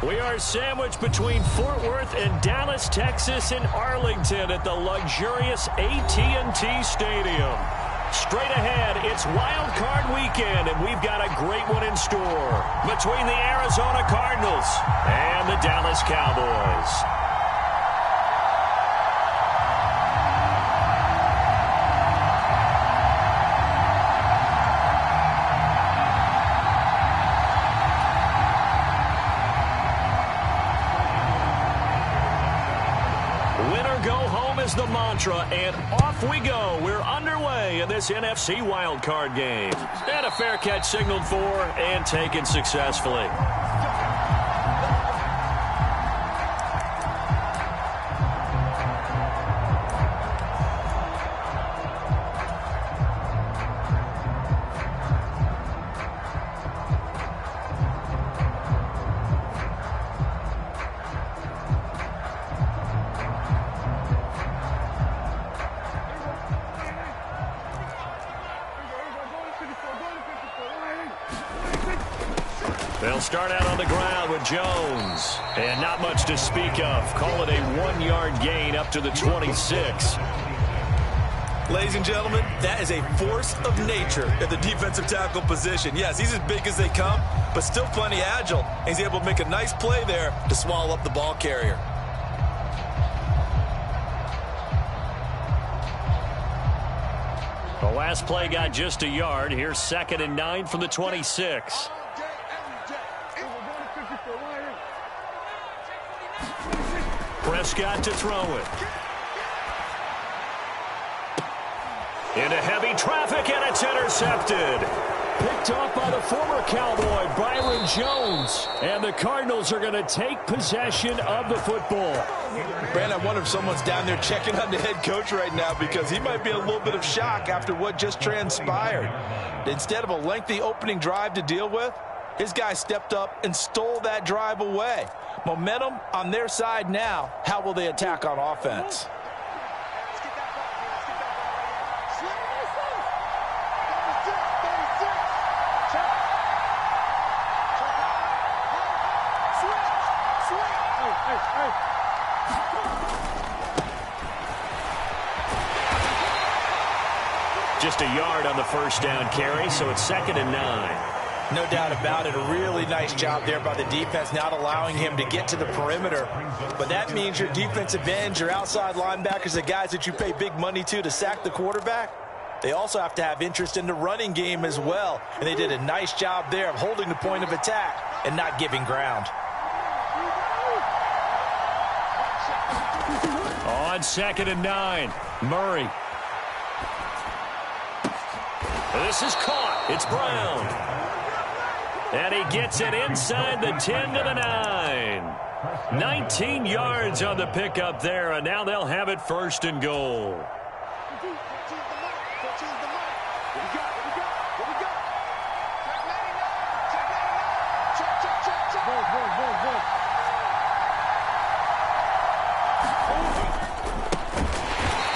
We are sandwiched between Fort Worth and Dallas, Texas, and Arlington at the luxurious AT&T Stadium. Straight ahead, it's Wild Card Weekend, and we've got a great one in store between the Arizona Cardinals and the Dallas Cowboys. The mantra, and off we go. We're underway in this NFC wildcard game. And a fair catch signaled for and taken successfully. They'll start out on the ground with Jones. And not much to speak of. Call it a 1-yard gain up to the 26. Ladies and gentlemen, that is a force of nature at the defensive tackle position. Yes, he's as big as they come, but still plenty agile. He's able to make a nice play there to swallow up the ball carrier. The last play got just a yard. Here's 2nd and 9 from the 26. Prescott to throw it. Into heavy traffic, and it's intercepted. Picked off by the former Cowboy, Byron Jones. And the Cardinals are going to take possession of the football. Brandon, I wonder if someone's down there checking on the head coach right now, because he might be in a little bit of shock after what just transpired. Instead of a lengthy opening drive to deal with, his guy stepped up and stole that drive away. Momentum on their side now. How will they attack on offense? Just a yard on the first down carry, so it's 2nd and 9. No doubt about it. A really nice job there by the defense, not allowing him to get to the perimeter. But that means your defensive ends, your outside linebackers, the guys that you pay big money to sack the quarterback, they also have to have interest in the running game as well. And they did a nice job there of holding the point of attack and not giving ground. On 2nd and 9, Murray. This is caught. It's Brown. And he gets it inside the 10 to the 9. 19 yards on the pickup there, and now they'll have it 1st and goal.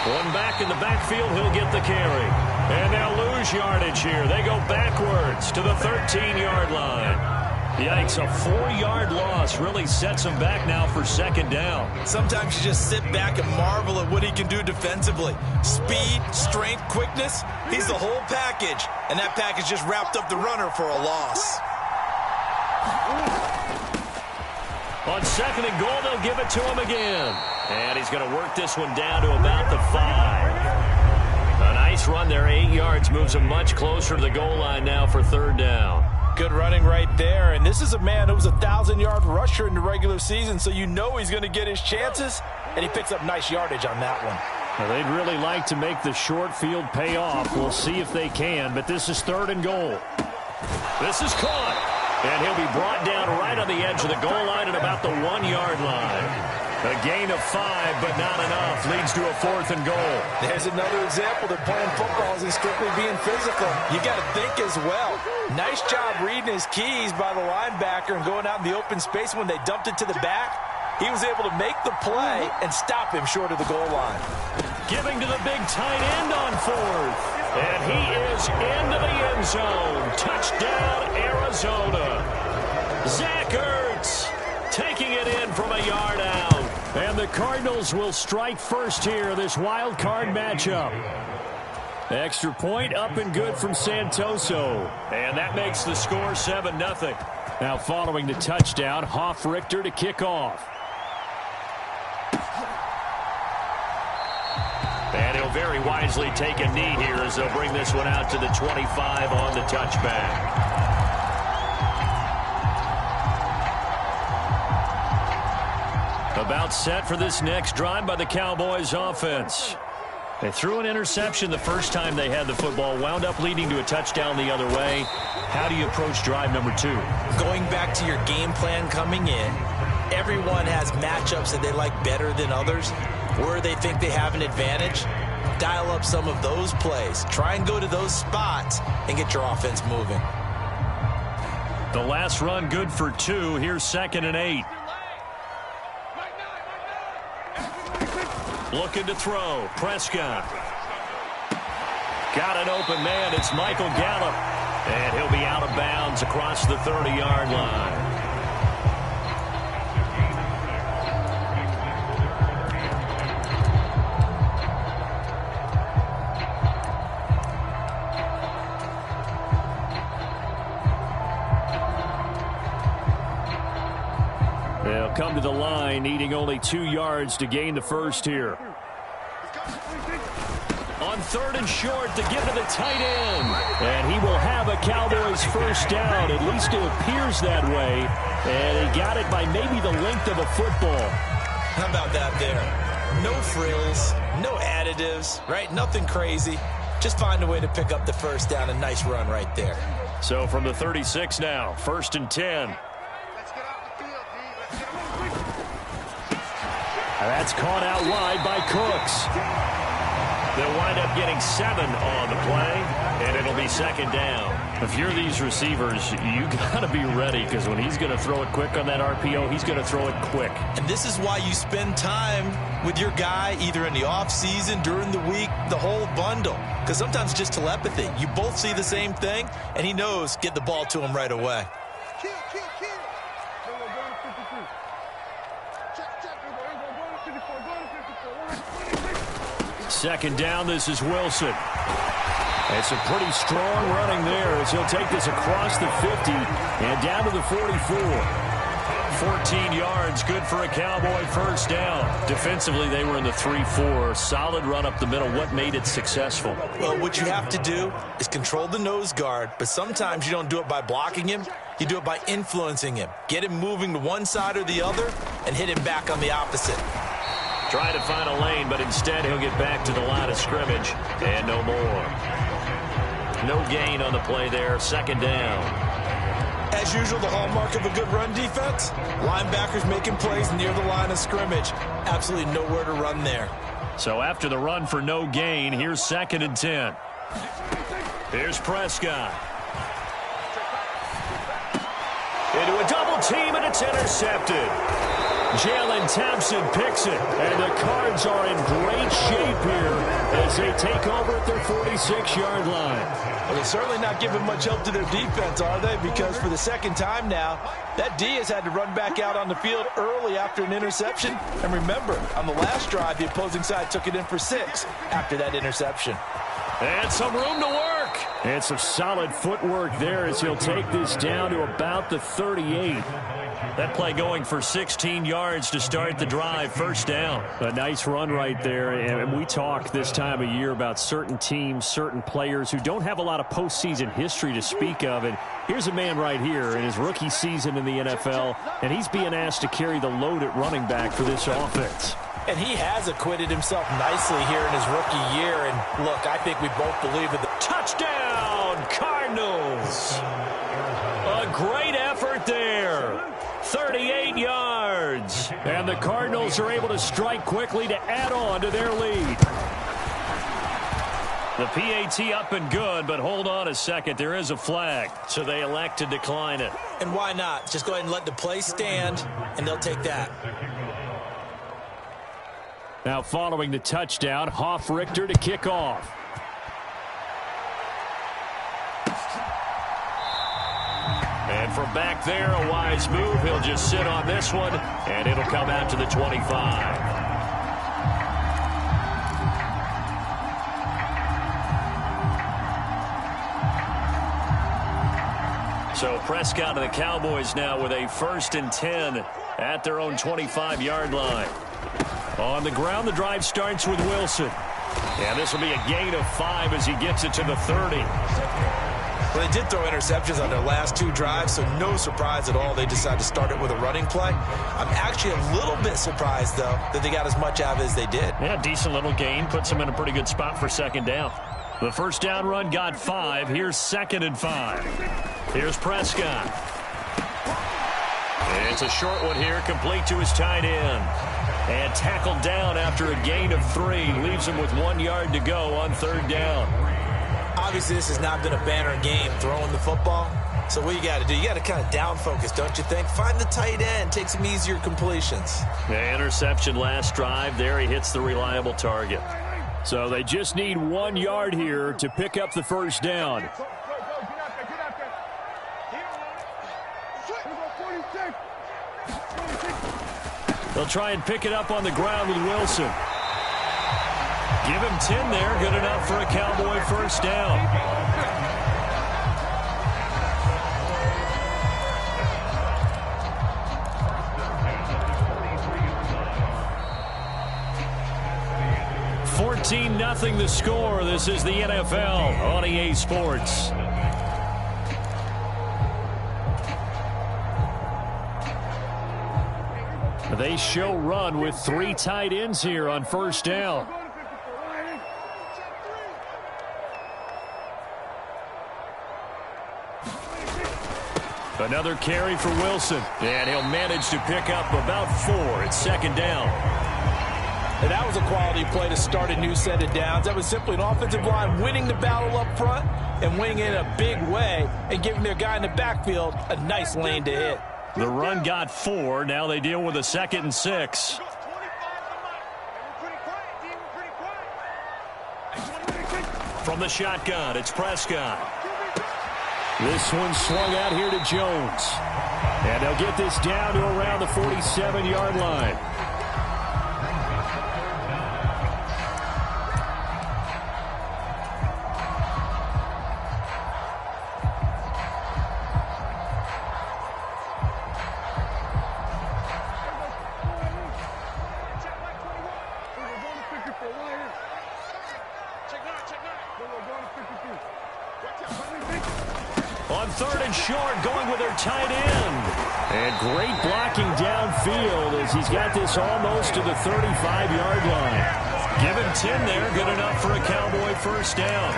One back in the backfield, he'll get the carry. And they'll lose yardage here. They go backwards to the 13-yard line. Yikes, a 4-yard loss really sets him back now for 2nd down. Sometimes you just sit back and marvel at what he can do defensively. Speed, strength, quickness, he's the whole package. And that package just wrapped up the runner for a loss. On 2nd and goal, they'll give it to him again. And he's going to work this one down to about the 5. A nice run there, 8 yards, moves him much closer to the goal line now for 3rd down. Good running right there, and this is a man who was a 1,000-yard rusher in the regular season, so you know he's going to get his chances, and he picks up nice yardage on that one. Well, they'd really like to make the short field pay off. We'll see if they can, but this is 3rd and goal. This is caught, and he'll be brought down right on the edge of the goal line at about the 1-yard line. A gain of 5, but not enough. Leads to a 4th and goal. There's another example that playing football isn't strictly being physical. You got to think as well. Nice job reading his keys by the linebacker and going out in the open space. When they dumped it to the back, he was able to make the play and stop him short of the goal line. Giving to the big tight end on 4th. And he is into the end zone. Touchdown, Arizona. Zach Ertz. taking it in from a yard out. And the Cardinals will strike first here, this wild card matchup. Extra point up and good from Santoso. And that makes the score 7-0. Now following the touchdown, Hoff-Richter to kick off. And he'll very wisely take a knee here as they'll bring this one out to the 25 on the touchback. About set for this next drive by the Cowboys offense. They threw an interception the first time they had the football, wound up leading to a touchdown the other way. How do you approach drive number 2? Going back to your game plan coming in, everyone has matchups that they like better than others, where they think they have an advantage. Dial up some of those plays. Try and go to those spots and get your offense moving. The last run good for 2. Here's 2nd and 8. Looking to throw. Prescott. Got an open man. It's Michael Gallup. And he'll be out of bounds across the 30-yard line. They'll come to the line, needing only 2 yards to gain the first here. On 3rd and short to give to the tight end. And he will have a Cowboys first down. At least it appears that way. And he got it by maybe the length of a football. How about that there? No frills, no additives, right? Nothing crazy. Just find a way to pick up the first down. A nice run right there. So from the 36 now, 1st and 10. That's caught out wide by Cooks. They'll wind up getting 7 on the play, and it'll be 2nd down. If you're these receivers, you got to be ready, because when he's going to throw it quick on that RPO, he's going to throw it quick. And this is why you spend time with your guy, either in the offseason, during the week, the whole bundle. Because sometimes just telepathy. You both see the same thing, and he knows get the ball to him right away. 2nd down, this is Wilson. It's a pretty strong running there as he'll take this across the 50 and down to the 44. 14 yards, good for a Cowboy first down. Defensively, they were in the 3-4. Solid run up the middle. What made it successful? Well, what you have to do is control the nose guard, but sometimes you don't do it by blocking him. You do it by influencing him. Get him moving to one side or the other and hit him back on the opposite. Trying to find a lane, but instead he'll get back to the line of scrimmage. And no more. No gain on the play there. 2nd down. As usual, the hallmark of a good run defense, linebackers making plays near the line of scrimmage. Absolutely nowhere to run there. So after the run for no gain, here's 2nd and 10. Here's Prescott. Into a double team, and it's intercepted. Jalen Thompson picks it, and the Cards are in great shape here as they take over at their 46-yard line. Well, they're certainly not giving much help to their defense, are they? Because for the 2nd time now, that D has had to run back out on the field early after an interception. And remember, on the last drive, the opposing side took it in for 6 after that interception. And some room to work. And some solid footwork there as he'll take this down to about the 38. That play going for 16 yards to start the drive. First down. A nice run right there. And we talk this time of year about certain teams, certain players who don't have a lot of postseason history to speak of. And here's a man right here in his rookie season in the NFL, and he's being asked to carry the load at running back for this offense. And he has acquitted himself nicely here in his rookie year. And look, I think we both believe that the touchdown Cardinals. A great effort there. 38 yards. And the Cardinals are able to strike quickly to add on to their lead. The PAT up and good, but hold on a second. There is a flag, so they elect to decline it. And why not? Just go ahead and let the play stand, and they'll take that. Now following the touchdown, Hoff-Richter to kick off. And from back there, a wise move. He'll just sit on this one, and it'll come out to the 25. So Prescott and the Cowboys now with a 1st and 10 at their own 25-yard line. On the ground, the drive starts with Wilson. And this will be a gain of 5 as he gets it to the 30. Well, they did throw interceptions on their last 2 drives, so no surprise at all they decided to start it with a running play. I'm actually a little bit surprised, though, that they got as much out of it as they did. Yeah, decent little gain. Puts them in a pretty good spot for 2nd down. The first down run got 5. Here's 2nd and 5. Here's Prescott. And it's a short one here, complete to his tight end. And tackled down after a gain of 3. Leaves him with 1 yard to go on 3rd down. Obviously, this has not been a banner game throwing the football. So what you got to do, you got to kind of down focus, don't you think? Find the tight end, take some easier completions. The interception last drive. There he hits the reliable target. So they just need 1 yard here to pick up the first down. They'll try and pick it up on the ground with Wilson. Give him 10 there. Good enough for a Cowboy first down. $14-0 the score. This is the NFL on EA Sports. They show run with 3 tight ends here on first down. Another carry for Wilson. And he'll manage to pick up about 4. It's 2nd down. And that was a quality play to start a new set of downs. That was simply an offensive line winning the battle up front and winning it in a big way and giving their guy in the backfield a nice lane to hit. The run got 4. Now they deal with a 2nd and 6. From the shotgun, it's Prescott. This one swung out here to Jones. And they'll get this down to around the 47-yard line. On 3rd and short, going with their tight end. And great blocking downfield as he's got this almost to the 35-yard line. Give him 10 there, good enough for a Cowboy first down.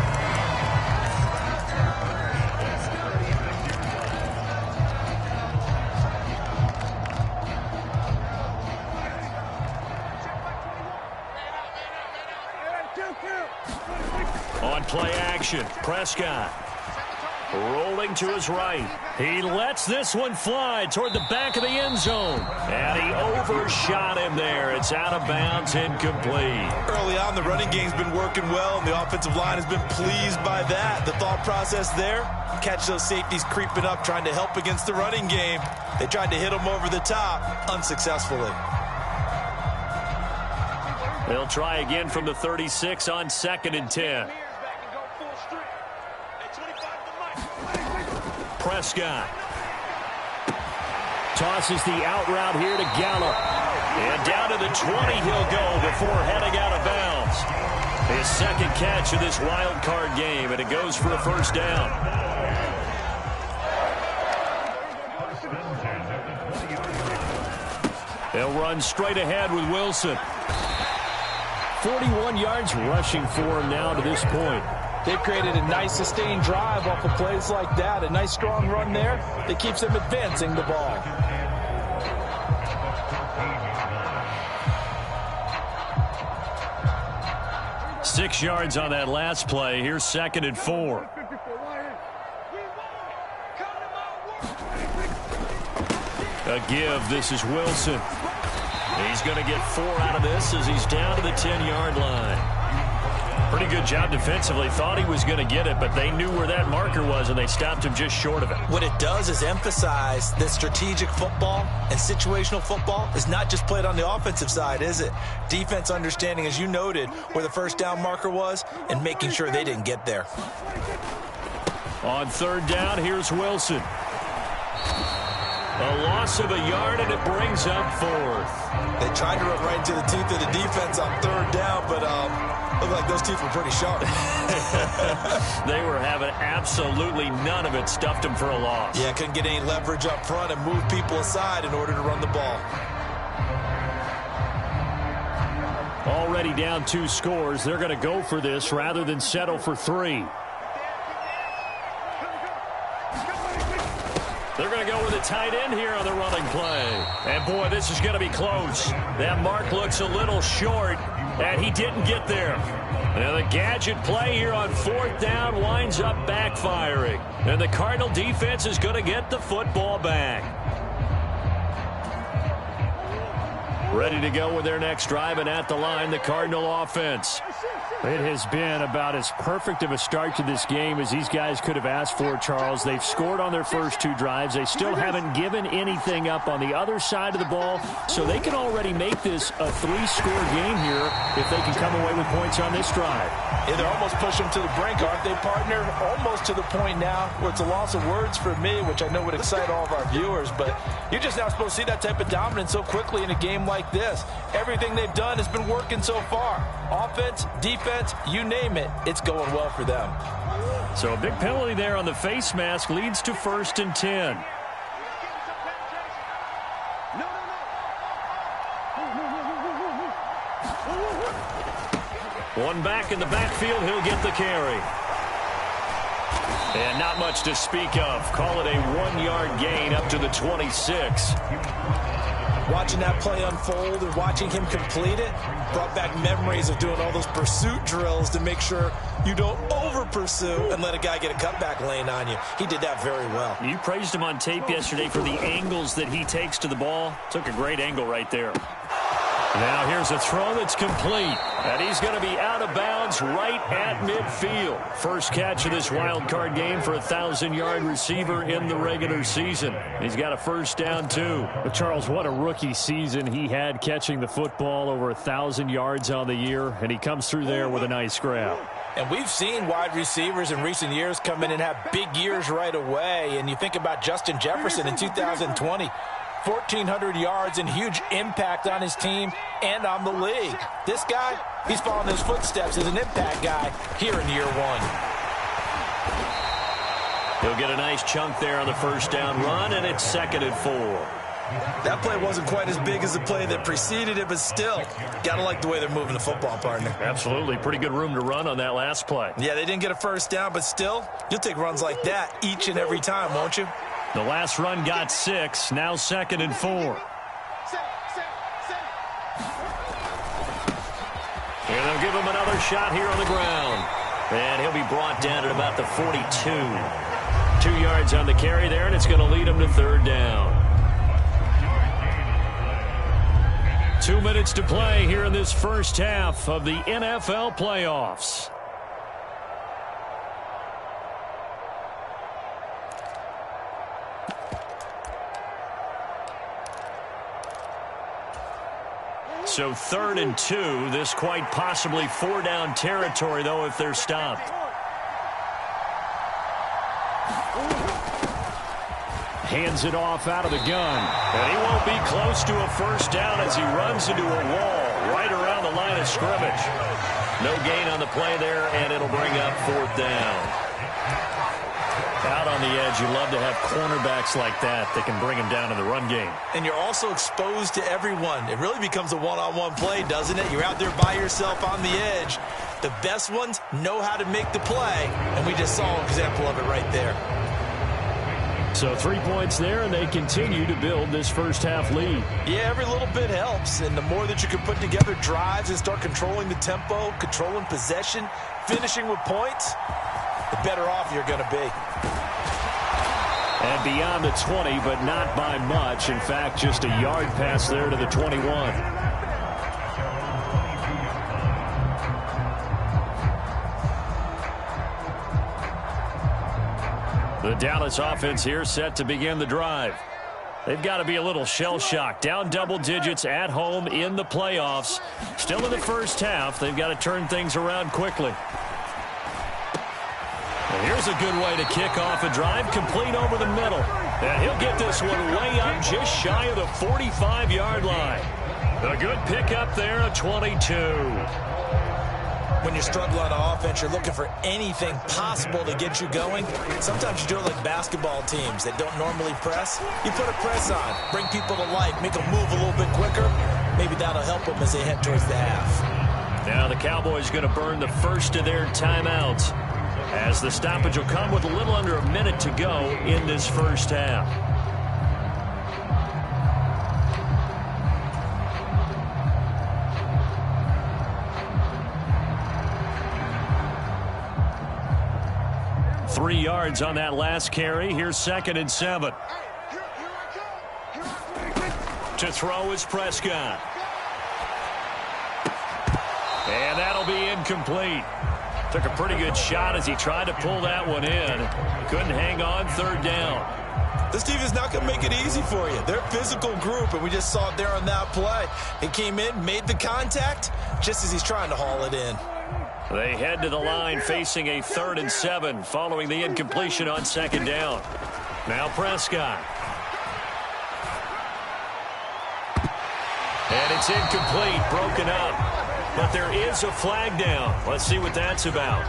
On play action, Prescott. Rolling to his right. He lets this one fly toward the back of the end zone. And he overshot him there. It's out of bounds, incomplete. Early on, the running game's been working well, and the offensive line has been pleased by that. The thought process there, catch those safeties creeping up, trying to help against the running game. They tried to hit him over the top, unsuccessfully. They'll try again from the 36 on 2nd and 10. Prescott tosses the out route here to Gallup. And down to the 20 he'll go before heading out of bounds. His 2nd catch of this wild card game, and it goes for a first down. They'll run straight ahead with Wilson. 41 yards rushing for him now to this point. They've created a nice sustained drive off of plays like that. A nice strong run there that keeps them advancing the ball. Six yards on that last play. Here's 2nd and 4. A give. This is Wilson. He's going to get 4 out of this as he's down to the 10-yard line. Pretty good job defensively. Thought he was going to get it, but they knew where that marker was, and they stopped him just short of it. What it does is emphasize that strategic football and situational football is not just played on the offensive side, is it? Defense understanding, as you noted, where the first down marker was and making sure they didn't get there. On third down, here's Wilson. A loss of a yard, and it brings up fourth. They tried to run right into the teeth of the defense on third down, but looked like those teeth were pretty sharp. They were having absolutely none of it. Stuffed them for a loss. Yeah, couldn't get any leverage up front and move people aside in order to run the ball. Already down 2 scores. They're going to go for this rather than settle for 3. They're going to go with a tight end here on the running play. And, boy, this is going to be close. That mark looks a little short, and he didn't get there. And the gadget play here on fourth down winds up backfiring. And the Cardinal defense is going to get the football back. Ready to go with their next drive, and at the line, the Cardinal offense. It has been about as perfect of a start to this game as these guys could have asked for, Charles. They've scored on their first 2 drives. They still haven't given anything up on the other side of the ball, so they can already make this a 3-score game here if they can come away with points on this drive. Yeah, they're almost pushing them to the brink, aren't they, partner? Almost to the point now where it's a loss of words for me, which I know would excite all of our viewers, but you're just not supposed to see that type of dominance so quickly in a game like this. Everything they've done has been working so far. Offense, defense, you name it, it's going well for them. So a big penalty there on the face mask leads to 1st and 10. One back in the backfield, he'll get the carry. And not much to speak of. Call it a 1-yard gain up to the 26. Watching that play unfold and watching him complete it brought back memories of doing all those pursuit drills to make sure you don't over-pursue and let a guy get a cutback lane on you. He did that very well. You praised him on tape yesterday for the angles that he takes to the ball. Took a great angle right there. Now here's a throw that's complete. And he's going to be out of bounds right at midfield. First catch of this wild card game for a 1,000-yard receiver in the regular season. He's got a first down, too. But Charles, what a rookie season he had catching the football, over 1,000 yards on the year. And he comes through there with a nice grab. And we've seen wide receivers in recent years come in and have big years right away. And you think about Justin Jefferson in 2020. 1,400 yards and huge impact on his team and on the league. This guy, he's following his footsteps as an impact guy here in year 1. He'll get a nice chunk there on the first down run, and it's 2nd and 4. That play wasn't quite as big as the play that preceded it, but still, gotta like the way they're moving the football, partner. Absolutely. Pretty good room to run on that last play. Yeah, they didn't get a first down, but still, you'll take runs like that each and every time, won't you? The last run got 6, now 2nd and 4. And they'll give him another shot here on the ground. And he'll be brought down at about the 42. 2 yards on the carry there, and it's going to lead him to 3rd down. 2 minutes to play here in this first half of the NFL playoffs. So 3rd and 2. This quite possibly 4-down territory, though, if they're stopped. Hands it off out of the gun. And he won't be close to a first down as he runs into a wall right around the line of scrimmage. No gain on the play there, and it'll bring up 4th down. Out on the edge, you love to have cornerbacks like that can bring him down in the run game. And you're also exposed to everyone. It really becomes a one-on-one play, doesn't it? You're out there by yourself on the edge. The best ones know how to make the play, and we just saw an example of it right there. So 3 points there, and they continue to build this first half lead. Yeah, every little bit helps, and the more that you can put together drives and start controlling the tempo, controlling possession, finishing with points, the better off you're going to be. And beyond the 20, but not by much. In fact, just a yard pass there to the 21. The Dallas offense here set to begin the drive. They've got to be a little shell-shocked. Down double digits at home in the playoffs. Still in the first half. They've got to turn things around quickly. And here's a good way to kick off a drive, complete over the middle. And he'll get this one way up just shy of the 45-yard line. A good pickup there, a 22. When you struggle on offense, you're looking for anything possible to get you going. Sometimes you do it like basketball teams that don't normally press. You put a press on, bring people to life, make them move a little bit quicker. Maybe that'll help them as they head towards the half. Now the Cowboys going to burn the first of their timeouts, as the stoppage will come with a little under a minute to go in this first half. Three yards on that last carry. Here's 2nd and 7. To throw is Prescott. And that'll be incomplete. Took a pretty good shot as he tried to pull that one in. Couldn't hang on, 3rd down. This team is not going to make it easy for you. They're a physical group, and we just saw it there on that play. He came in, made the contact, just as he's trying to haul it in. They head to the line facing a 3rd and 7 following the incompletion on 2nd down. Now Prescott. And it's incomplete, broken up. But there is a flag down. Let's see what that's about.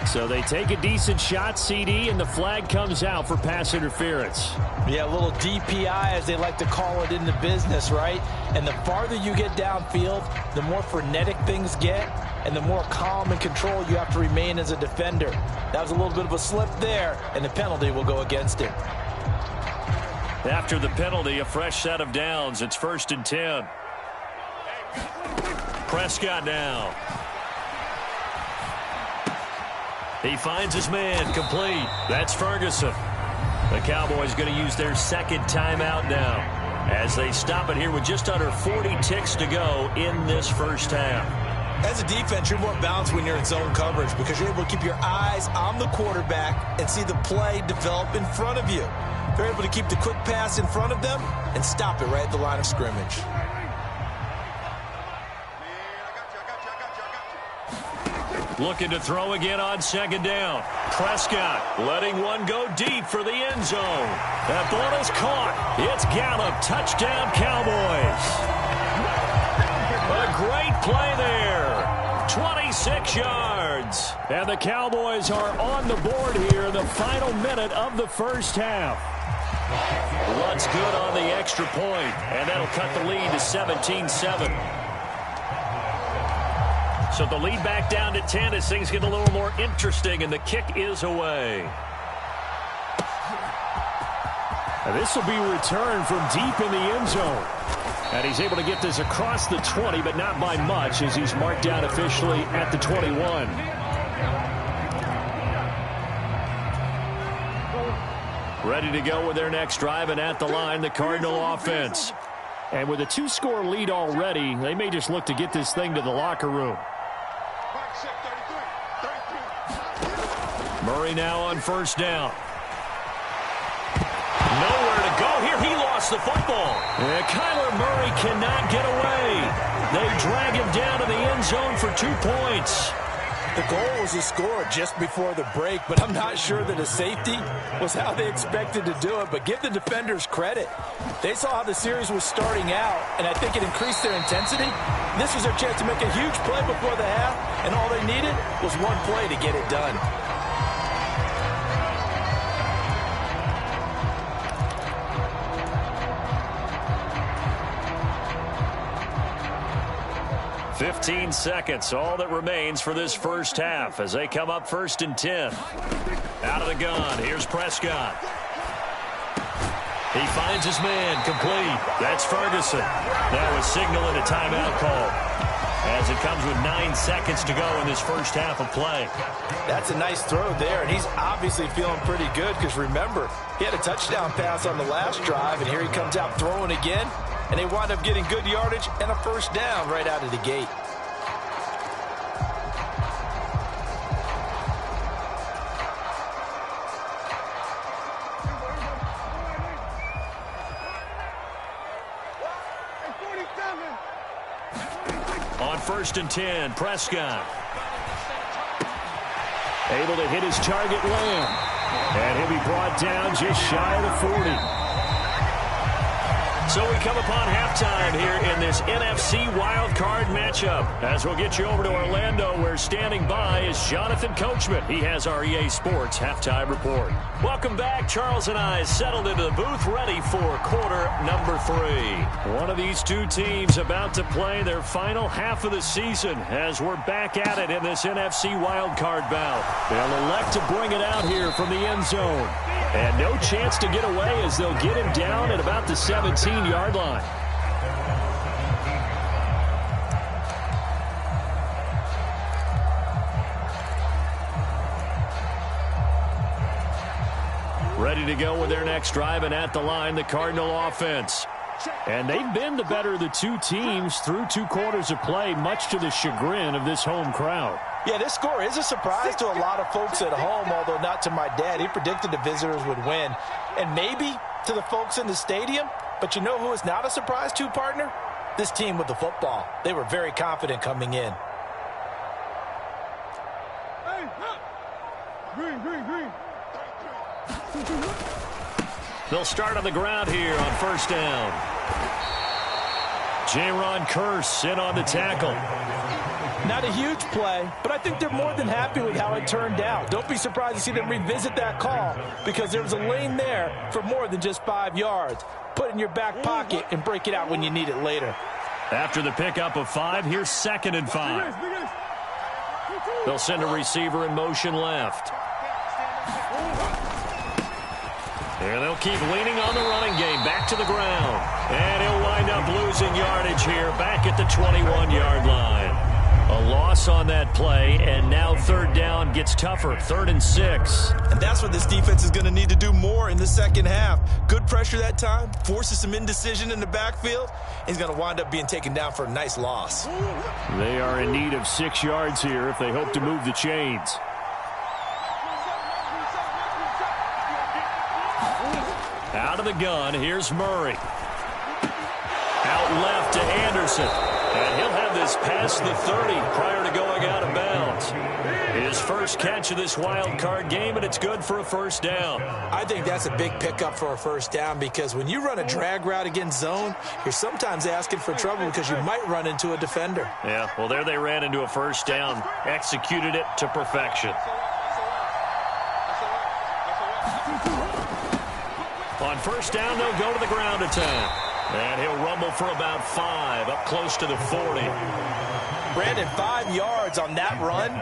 So they take a decent shot, CD, and the flag comes out for pass interference. Yeah, a little DPI, as they like to call it in the business, right? And the farther you get downfield, the more frenetic things get, and the more calm and control you have to remain as a defender. That was a little bit of a slip there, and the penalty will go against him. After the penalty, a fresh set of downs. It's 1st and 10. Prescott now. He finds his man, complete. That's Ferguson. The Cowboys going to use their 2nd timeout now, as they stop it here with just under 40 ticks to go in this first half. As a defense, you're more balanced when you're in zone coverage because you're able to keep your eyes on the quarterback and see the play develop in front of you. They're able to keep the quick pass in front of them and stop it right at the line of scrimmage. Looking to throw again on 2nd down. Prescott letting one go deep for the end zone. That ball is caught. It's Gallup. Touchdown, Cowboys. A great play there. 26 yards. And the Cowboys are on the board here in the final minute of the first half. What's good on the extra point, and that'll cut the lead to 17-7. So the lead back down to 10 as things get a little more interesting, and the kick is away. And this will be returned from deep in the end zone. And he's able to get this across the 20, but not by much, as he's marked down officially at the 21. Ready to go with their next drive, and at the line, the Cardinal offense. And with a 2-score lead already, they may just look to get this thing to the locker room. Murray now on 1st down. Nowhere to go here. He lost the football. And Kyler Murray cannot get away. They drag him down to the end zone for 2 points. The goal was to score just before the break, but I'm not sure that a safety was how they expected to do it. But give the defenders credit. They saw how the series was starting out, and I think it increased their intensity. This was their chance to make a huge play before the half, and all they needed was one play to get it done. "15 seconds, all that remains for this first half as they come up 1st and 10. Out of the gun, here's Prescott. He finds his man, complete. That's Ferguson. That was signaling a timeout call, as it comes with 9 seconds to go in this first half of play. That's a nice throw there, and he's obviously feeling pretty good because, remember, he had a touchdown pass on the last drive, and here he comes out throwing again, and they wind up getting good yardage and a first down right out of the gate. On 1st and 10, Prescott. Able to hit his target, Lamb. And he'll be brought down just shy of the 40. So we come upon halftime here in this NFC wildcard matchup. As we'll get you over to Orlando, where standing by is Jonathan Coachman. He has our EA Sports halftime report. Welcome back. Charles and I settled into the booth, ready for quarter number 3. One of these two teams about to play their final half of the season as we're back at it in this NFC wildcard bout. They'll elect to bring it out here from the end zone. And no chance to get away as they'll get him down at about the 17-yard line. Ready to go with their next drive, and at the line, the Cardinal offense. And they've been the better of the two teams through 2 quarters of play, much to the chagrin of this home crowd. Yeah, this score is a surprise to a lot of folks at home, although not to my dad. He predicted the visitors would win. And maybe to the folks in the stadium. But you know who is not a surprise to, partner? This team with the football. They were very confident coming in. They'll start on the ground here on 1st down. Jaron Kearse in on the tackle. Not a huge play, but I think they're more than happy with how it turned out. Don't be surprised to see them revisit that call because there was a lane there for more than just 5 yards. Put it in your back pocket and break it out when you need it later. After the pickup of 5, here's 2nd and 5. They'll send a receiver in motion left. And they'll keep leaning on the running game. Back to the ground. And he'll wind up losing yardage here back at the 21-yard line. A loss on that play, and now 3rd down gets tougher. 3rd and 6. And that's what this defense is going to need to do more in the second half. Good pressure that time, forces some indecision in the backfield. He's going to wind up being taken down for a nice loss. They are in need of 6 yards here if they hope to move the chains. Out of the gun, here's Murray. Out left to Anderson. And he'll have this past the 30 prior to going out of bounds. His first catch of this wild card game, and it's good for a 1st down. I think that's a big pickup for a 1st down because when you run a drag route against zone, you're sometimes asking for trouble because you might run into a defender. Yeah, well, there they ran into a 1st down, executed it to perfection. On 1st down, they'll go to the ground attack. And he'll rumble for about 5, up close to the 40. Brandon, 5 yards on that run.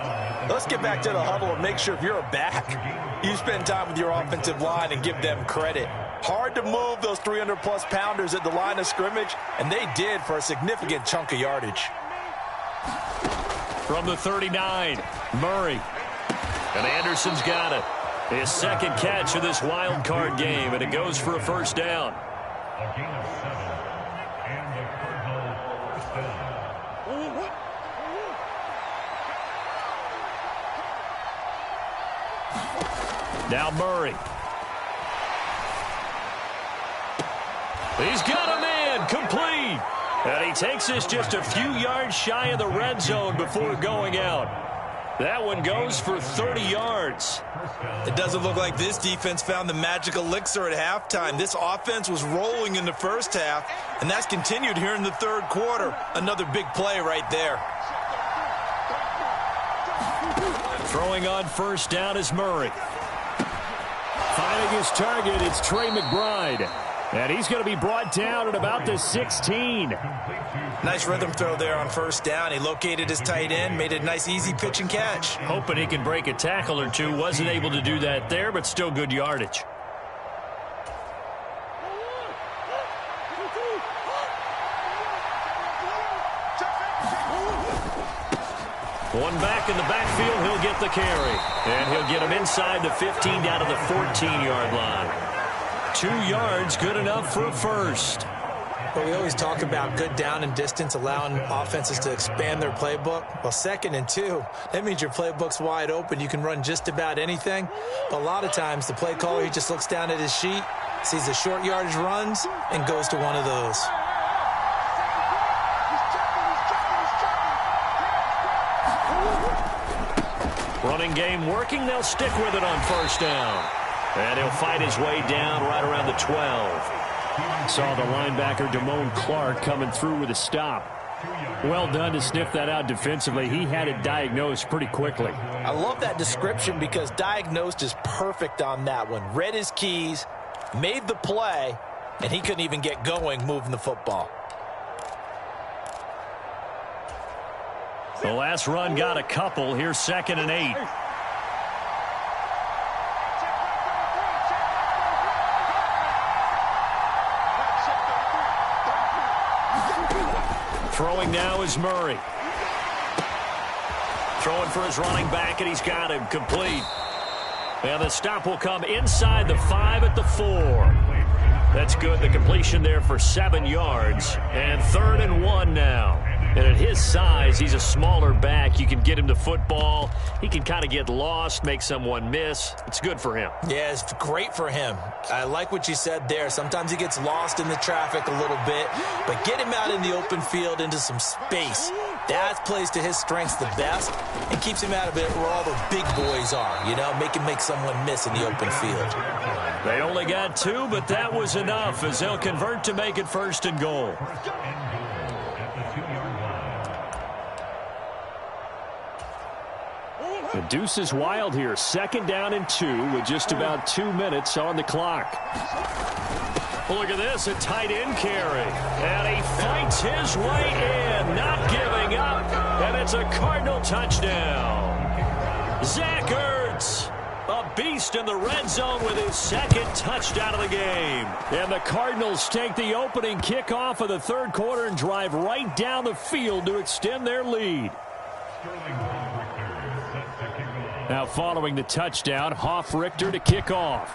Let's get back to the huddle and make sure if you're a back, you spend time with your offensive line and give them credit. Hard to move those 300-plus pounders at the line of scrimmage, and they did for a significant chunk of yardage. From the 39, Murray. And Anderson's got it. His 2nd catch of this wild card game, and it goes for a 1st down. Now Murray. He's got a man complete. And he takes this just a few yards shy of the red zone before going out. That one goes for 30 yards. It doesn't look like this defense found the magic elixir at halftime. This offense was rolling in the 1st half, and that's continued here in the 3rd quarter. Another big play right there. Throwing on 1st down is Murray. Finding his target, it's Trey McBride. And he's going to be brought down at about the 16. Nice rhythm throw there on 1st down. He located his tight end, made a nice easy pitch and catch. Hoping he can break a tackle or two. Wasn't able to do that there, but still good yardage. One back in the backfield, he'll get the carry. And he'll get him inside the 15 down to the 14-yard line. 2 yards, good enough for a 1st. Well, we always talk about good down and distance, allowing offenses to expand their playbook. Well, 2nd and 2, that means your playbook's wide open. You can run just about anything. But a lot of times, the play caller, he just looks down at his sheet, sees the short yardage runs, and goes to one of those. Running game working. They'll stick with it on first down. And he'll fight his way down right around the 12. Saw the linebacker, Damone Clark, coming through with a stop. Well done to sniff that out defensively. He had it diagnosed pretty quickly. I love that description because diagnosed is perfect on that one. Read his keys, made the play, and he couldn't even get going moving the football. The last run got a couple. Here's 2nd and 8. Throwing now is Murray. Throwing for his running back, and he's got him complete. And the stop will come inside the 5 at the 4. That's good. The completion there for 7 yards. And 3rd and 1 now. And at his size, he's a smaller back. You can get him the football. He can kind of get lost, make someone miss. It's good for him. Yeah, it's great for him. I like what you said there. Sometimes he gets lost in the traffic a little bit, but get him out in the open field into some space. That plays to his strengths the best and keeps him out of it where all the big boys are, you know, make someone miss in the open field. They only got 2, but that was enough as they'll convert to make it 1st and goal. The deuce is wild here. 2nd down and 2 with just about 2 minutes on the clock. Look at this, a tight end carry. And he fights his way in, not giving up. And it's a Cardinal touchdown. Zach Ertz, a beast in the red zone with his 2nd touchdown of the game. And the Cardinals take the opening kickoff of the 3rd quarter and drive right down the field to extend their lead. Now following the touchdown, Hoff-Richter to kick off.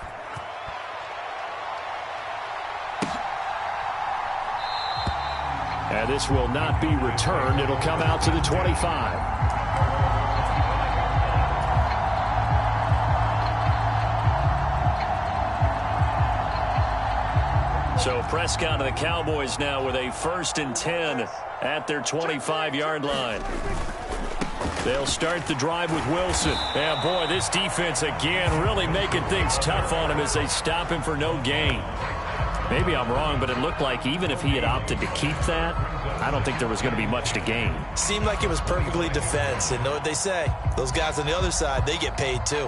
And this will not be returned. It'll come out to the 25. So Prescott and the Cowboys now with a 1st and 10 at their 25-yard line. They'll start the drive with Wilson. And, boy, this defense, again, really making things tough on him as they stop him for no gain. Maybe I'm wrong, but it looked like even if he had opted to keep that, I don't think there was going to be much to gain. Seemed like it was perfectly defense. And know what they say? Those guys on the other side, they get paid too.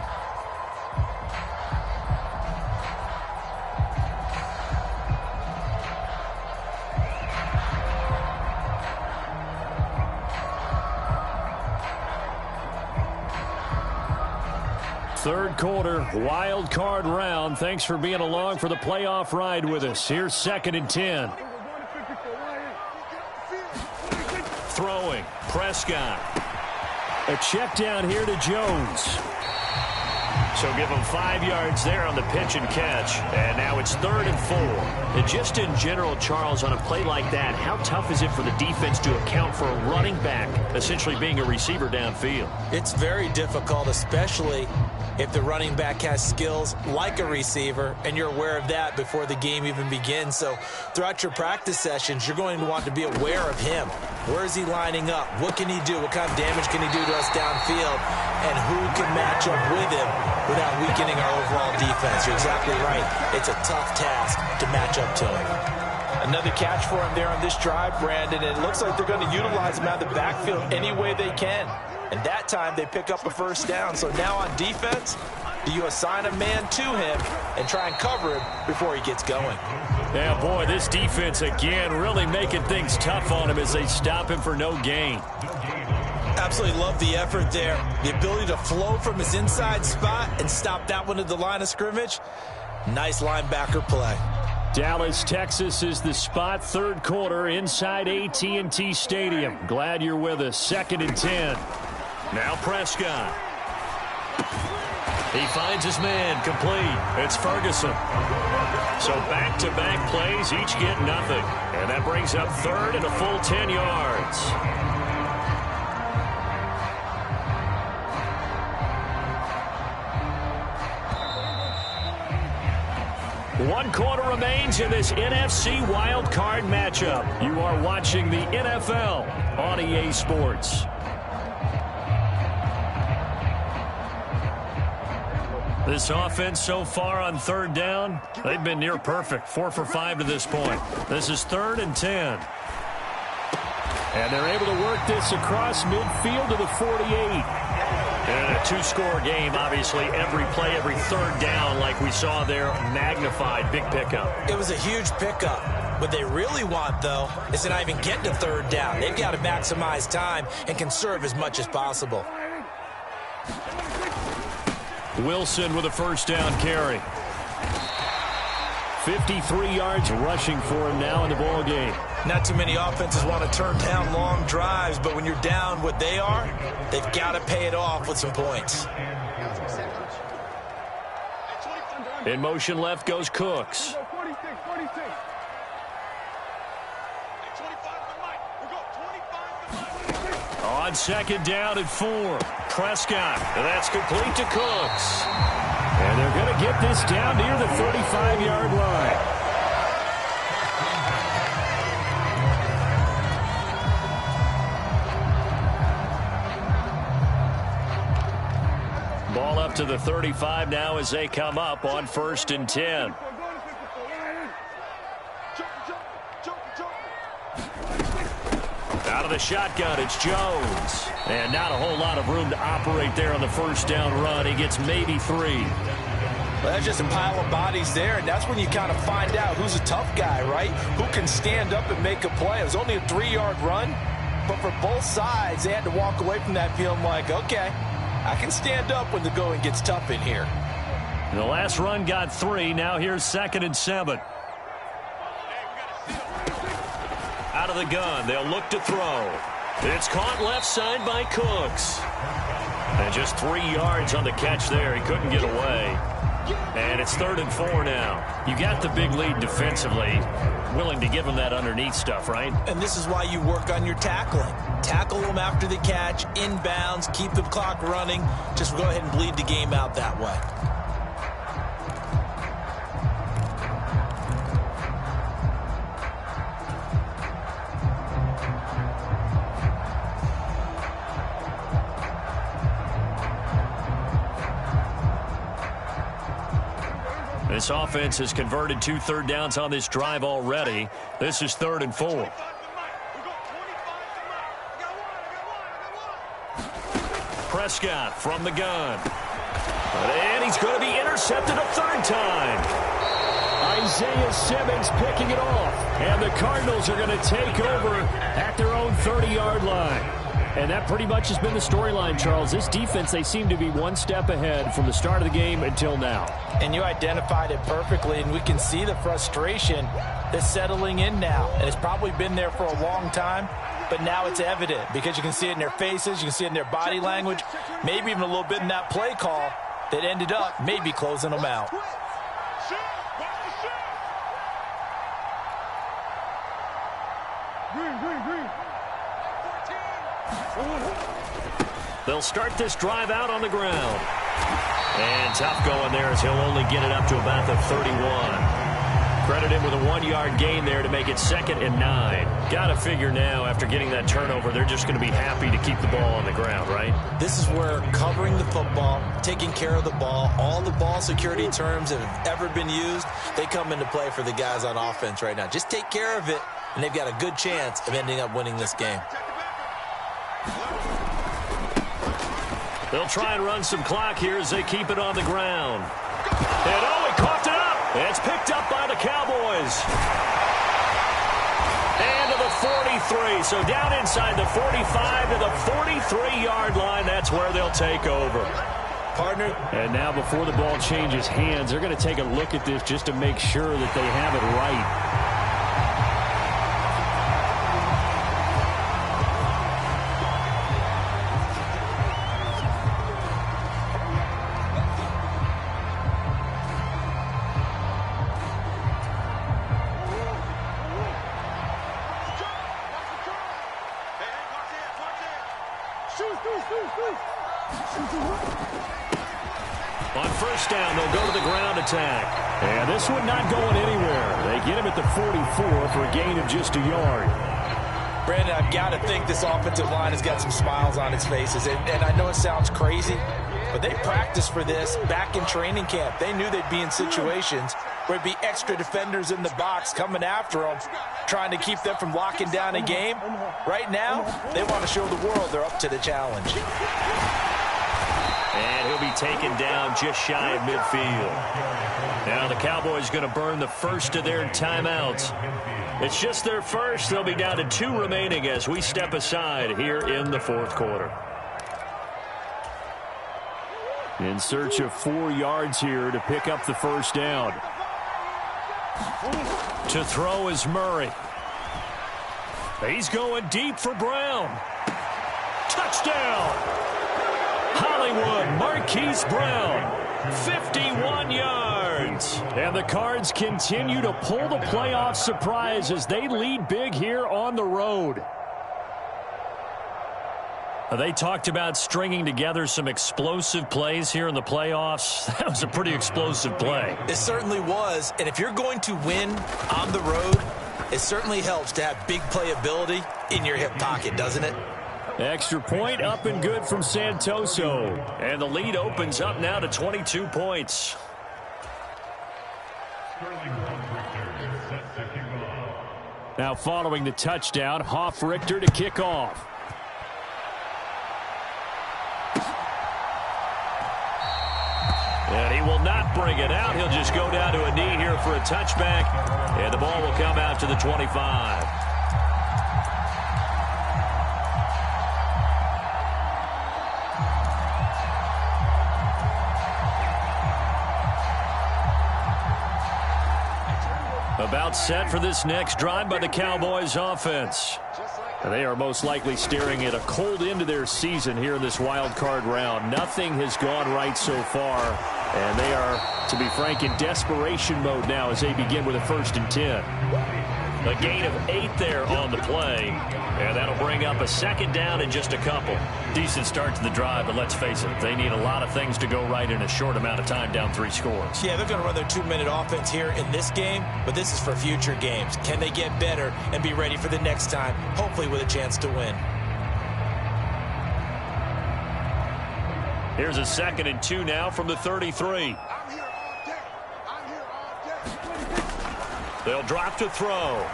Third quarter, wild card round. Thanks for being along for the playoff ride with us. Here's 2nd and 10. Throwing, Prescott. A check down here to Jones. So give him 5 yards there on the pitch and catch. And now it's 3rd and 4. And just in general, Charles, on a play like that, how tough is it for the defense to account for a running back essentially being a receiver downfield? It's very difficult, especially if the running back has skills like a receiver, and you're aware of that before the game even begins. So throughout your practice sessions, you're going to want to be aware of him. Where is he lining up? What can he do? What kind of damage can he do to us downfield? And who can match up with him without weakening our overall defense? You're exactly right. It's a tough task to match up to him. Another catch for him there on this drive, Brandon. And it looks like they're going to utilize him out of the backfield any way they can. And that time they pick up a 1st down. So now on defense, do you assign a man to him and try and cover him before he gets going? Yeah, boy, this defense, again, really making things tough on him as they stop him for no gain. Absolutely love the effort there. The ability to flow from his inside spot and stop that one at the line of scrimmage. Nice linebacker play. Dallas, Texas is the spot. 3rd quarter inside AT&T Stadium. Glad you're with us. 2nd and 10. Now Prescott. He finds his man complete. It's Ferguson. So back-to-back plays, each get nothing. And that brings up 3rd and a full 10 yards. One quarter remains in this NFC wild card matchup. You are watching the NFL on EA Sports. This offense so far on third down, they've been near perfect. 4 for 5 to this point. This is 3rd and 10. And they're able to work this across midfield to the 48. And a 2-score game, obviously, every play, every third down, like we saw there, magnified, big pickup. It was a huge pickup. What they really want, though, is to not even get to third down. They've got to maximize time and conserve as much as possible. Wilson with a first down carry. 53 yards rushing for him now in the ball game. Not too many offenses want to turn down long drives, but when you're down what they are, they've got to pay it off with some points. In motion left goes Cooks. On 2nd down and 4. Prescott. And that's complete to Cooks. And they're going to get this down near the 35-yard line. Ball up to the 35 now as they come up on 1st and 10. Out of the shotgun, it's Jones. And not a whole lot of room to operate there on the first down run. He gets maybe 3. Well, that's just a pile of bodies there, and that's when you kind of find out who's a tough guy, right? Who can stand up and make a play. It was only a 3-yard run, but for both sides, they had to walk away from that feeling like, okay, I can stand up when the going gets tough in here. And the last run got 3. Now here's 2nd and 7. Out of the gun, they'll look to throw. It's caught left side by Cooks. And just 3 yards on the catch there. He couldn't get away. And it's 3rd and 4 now. You got the big lead defensively. Willing to give them that underneath stuff, right? And this is why you work on your tackling. Tackle them after the catch, inbounds, keep the clock running. Just go ahead and bleed the game out that way. This offense has converted 2 third downs on this drive already. This is 3rd and 4. Prescott from the gun. And he's going to be intercepted a 3rd time. Isaiah Simmons picking it off. And the Cardinals are going to take over at their own 30-yard line. And that pretty much has been the storyline, Charles. This defense, they seem to be one step ahead from the start of the game until now. And you identified it perfectly, and we can see the frustration that's settling in now. And it's probably been there for a long time, but now it's evident because you can see it in their faces, you can see it in their body language, maybe even a little bit in that play call that ended up maybe closing them out. They'll start this drive out on the ground. And tough going there as he'll only get it up to about the 31. Credit him with a 1-yard gain there to make it 2nd and 9. Got to figure now after getting that turnover, they're just going to be happy to keep the ball on the ground, right? This is where covering the football, taking care of the ball, all the ball security terms that have ever been used, they come into play for the guys on offense right now. Just take care of it, and they've got a good chance of ending up winning this game. They'll try and run some clock here as they keep it on the ground. And oh, he coughed it up. It's picked up by the Cowboys. And to the 43. So down inside the 45 to the 43-yard line. That's where they'll take over. Partner. And now before the ball changes hands, they're going to take a look at this just to make sure that they have it right. On first down, they'll go to the ground attack. And this one not going anywhere. They get him at the 44 for a gain of just a yard. Brandon, I've got to think this offensive line has got some smiles on its faces. And I know it sounds crazy, But they practiced for this back in training camp. They knew they'd be in situations where there'd be extra defenders in the box coming after them, trying to keep them from locking down a game. Right now, they want to show the world they're up to the challenge. And he'll be taken down just shy of midfield. Now the Cowboys going to burn the first of their timeouts. It's just their first. They'll be down to 2 remaining as we step aside here in the fourth quarter. In search of 4 yards here to pick up the first down. To throw is Murray. He's going deep for Brown. Touchdown! Hollywood Marquise Brown. 51 yards. And the Cards continue to pull the playoff surprise as they lead big here on the road. They talked about stringing together some explosive plays here in the playoffs. That was a pretty explosive play. It certainly was. And if you're going to win on the road, it certainly helps to have big playability in your hip pocket, doesn't it? Extra point up and good from Santoso. And the lead opens up now to 22 points. Now following the touchdown, Hoff-Richter to kick off. And he will not bring it out. He'll just go down to a knee here for a touchback. And the ball will come out to the 25. About set for this next drive by the Cowboys offense. They are most likely staring at a cold end to their season here in this wild card round. Nothing has gone right so far, and they are, to be frank, in desperation mode now as they begin with a 1st and 10. A gain of 8 there on the play, and that'll bring up a 2nd down in just a couple. Decent start to the drive, but let's face it, they need a lot of things to go right in a short amount of time, down 3 scores. Yeah, they're going to run their 2-minute offense here in this game, but this is for future games. Can they get better and be ready for the next time, hopefully with a chance to win? Here's a 2nd and 2 now from the 33. They'll drop to throw.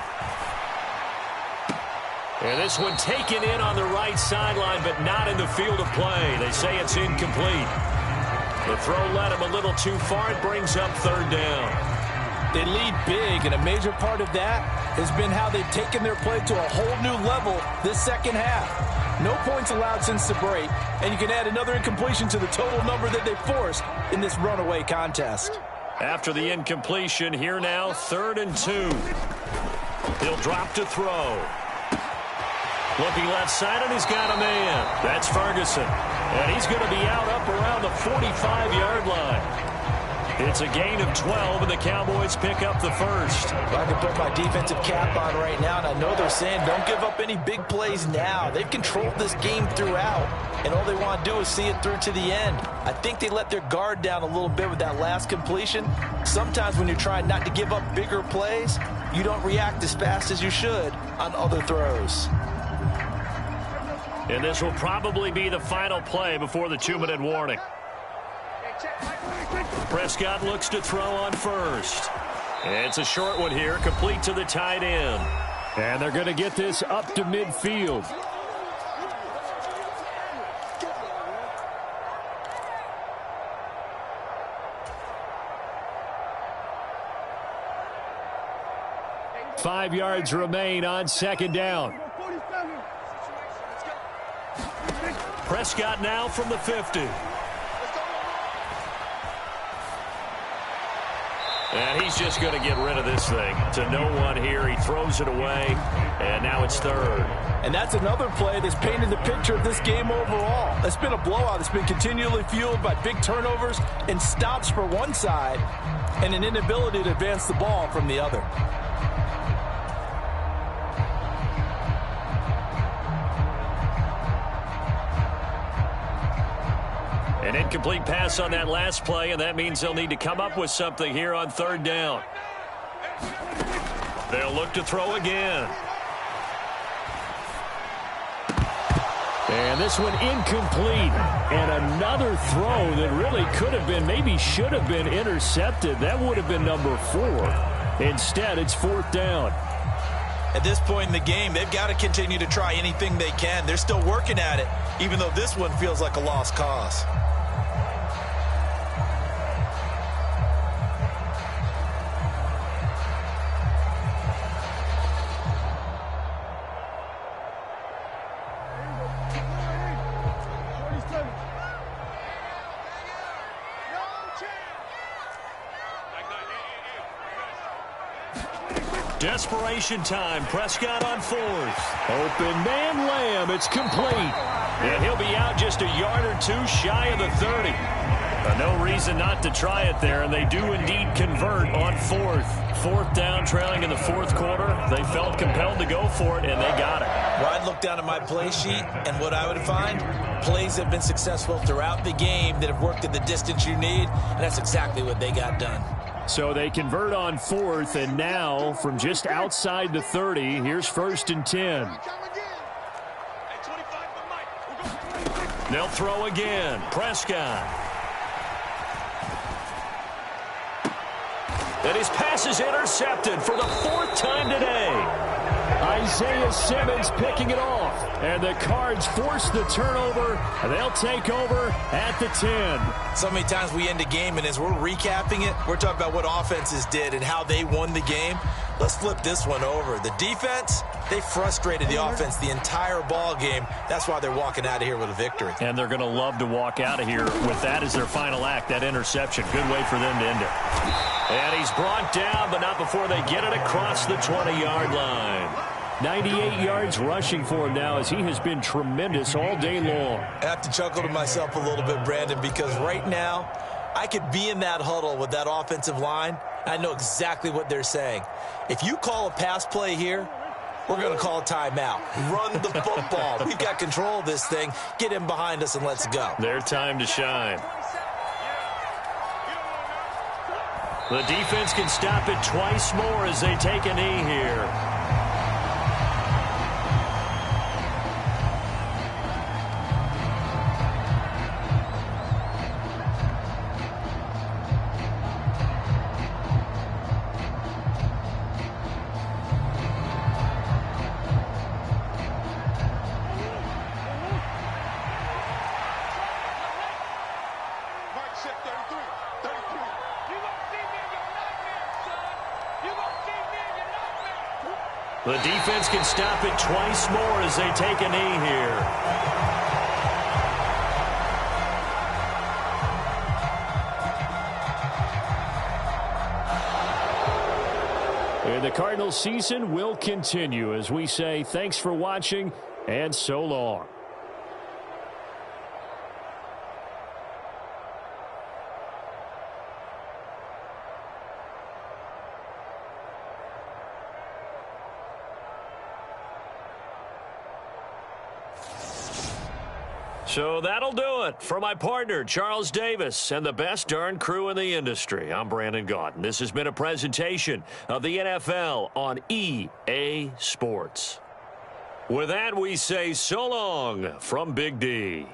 And this one taken in on the right sideline, but not in the field of play. They say it's incomplete. The throw led him a little too far. It brings up 3rd down. They lead big, and a major part of that has been how they've taken their play to a whole new level this second half. No points allowed since the break, and you can add another incompletion to the total number that they forced in this runaway contest. After the incompletion, here now, 3rd and 2. He'll drop to throw. Looking left side, and he's got a man. That's Ferguson. And he's going to be out up around the 45-yard line. It's a gain of 12, and the Cowboys pick up the first. I can put my defensive cap on right now, and I know they're saying don't give up any big plays now. They've controlled this game throughout, and all they want to do is see it through to the end. I think they let their guard down a little bit with that last completion. Sometimes when you're trying not to give up bigger plays, you don't react as fast as you should on other throws. And this will probably be the final play before the 2-minute warning. Prescott looks to throw on first. It's a short one here, complete to the tight end. And they're going to get this up to midfield. Five yards remain on 2nd down. Prescott now from the 50. And he's just going to get rid of this thing to no one here. He throws it away, and now it's 3rd. And that's another play that's painted the picture of this game overall. It's been a blowout. It's been continually fueled by big turnovers and stops for one side and an inability to advance the ball from the other. An incomplete pass on that last play, and that means they'll need to come up with something here on 3rd down. They'll look to throw again. And this one incomplete. And another throw that really could have been, maybe should have been intercepted. That would have been number 4. Instead, it's 4th down. At this point in the game, they've got to continue to try anything they can. They're still working at it, even though this one feels like a lost cause. Desperation time. Prescott on 4th. Open man Lamb. It's complete. And he'll be out just a yard or 2 shy of the 30. No reason not to try it there, and they do indeed convert on 4th. 4th down, trailing in the 4th quarter. They felt compelled to go for it, and they got it. Well, I'd look down at my play sheet, and what I would find, plays have been successful throughout the game that have worked at the distance you need, and that's exactly what they got done. So they convert on 4th, and now from just outside the 30, here's 1st and 10. They'll throw again. Prescott. And his pass is intercepted for the 4th time today. Isaiah Simmons picking it off. And the Cards force the turnover. They'll take over at the 10. So many times we end a game, and as we're recapping it, we're talking about what offenses did and how they won the game. Let's flip this one over. The defense, they frustrated the offense the entire ball game. That's why they're walking out of here with a victory. And they're going to love to walk out of here with that as their final act, that interception. Good way for them to end it. And he's brought down, but not before they get it across the 20-yard line. 98 yards rushing for him now as he has been tremendous all day long. I have to chuckle to myself a little bit, Brandon, because right now I could be in that huddle with that offensive line. I know exactly what they're saying. If you call a pass play here, we're going to call a timeout. Run the football. We've got control of this thing. Get him behind us and let's go. Their time to shine. The defense can stop it twice more as they take a knee here. The defense can stop it twice more as they take a knee here. And the Cardinals season will continue as we say thanks for watching and so long. So that'll do it for my partner, Charles Davis, and the best darn crew in the industry. I'm Brandon Gaudin. This has been a presentation of the NFL on EA Sports. With that, we say so long from Big D.